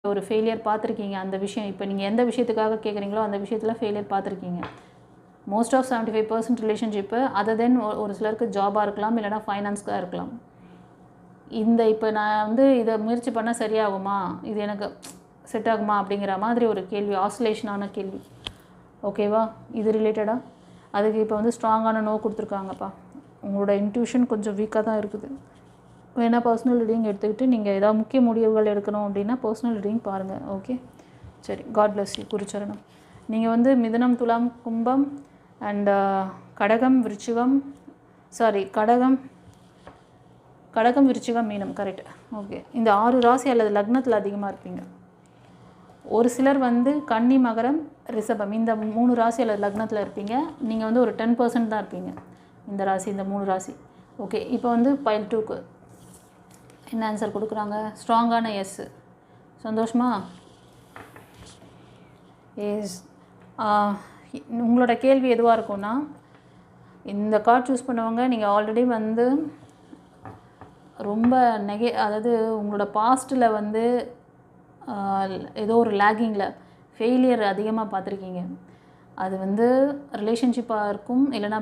ஒரு ஃபெயிலியர் பார்த்துருக்கீங்க அந்த விஷயம். இப்போ நீங்கள் எந்த விஷயத்துக்காக கேட்குறீங்களோ அந்த விஷயத்தில் ஃபெயிலியர் பார்த்துருக்கீங்க. மோஸ்ட் ஆஃப் 75% ரிலேஷன்ஷிப்பு அதர் தென் ஒரு சிலருக்கு ஜாபாக இருக்கலாம், இல்லைனா ஃபைனான்ஸ்க்காக இருக்கலாம். இப்போ நான் வந்து இதை முயற்சி பண்ணால் சரியாகுமா, இது எனக்கு செட் ஆகுமா அப்படிங்கிற மாதிரி ஒரு கேள்வி, ஆசிலேஷனான கேள்வி. ஓகேவா? இது ரிலேட்டடாக அதுக்கு இப்போ வந்து ஸ்ட்ராங்கான நோ கொடுத்துருக்காங்கப்பா. உங்களோட இன்ட்யூஷன் கொஞ்சம் வீக்காக தான் இருக்குது. வேணால் பர்சனல் ரீடிங் எடுத்துக்கிட்டு நீங்கள் ஏதாவது முக்கிய முடிவுகள் எடுக்கணும் அப்படின்னா பர்சனல் ரீடிங் பாருங்கள். ஓகே, சரி. God bless you. குருச்சரணம். நீங்கள் வந்து மிதுனம், துலாம், கும்பம் அண்ட் கடகம், விருச்சிகம், கடகம், விருச்சிகம், மீனம். கரெக்ட். ஓகே, இந்த 6 ராசி அல்லது லக்னத்தில் அதிகமாக இருப்பீங்க. ஒரு சிலர் வந்து கன்னி, மகரம், ரிஷபம் இந்த 3 ராசி அல்லது லக்னத்தில் இருப்பீங்க. நீங்கள் வந்து ஒரு 10% தான் இருப்பீங்க இந்த ராசி, இந்த 3 ராசி. ஓகே, இப்போ வந்து பைல் 2க்கு என்ன ஆன்சர் கொடுக்குறாங்க? ஸ்ட்ராங்கான எஸ். சந்தோஷமா? எஸ். உங்களோட கேள்வி எதுவாக இருக்கும்னா, இந்த கார்டு சூஸ் பண்ணவங்க நீங்கள் ஆல்ரெடி வந்து ரொம்ப அதாவது உங்களோட பாஸ்ட்டில் வந்து ஏதோ ஒரு லேகிங்கில் ஃபெயிலியர் அதிகமாக பார்த்துருக்கீங்க. அது வந்து ரிலேஷன்ஷிப்பாக இருக்கும், இல்லைனா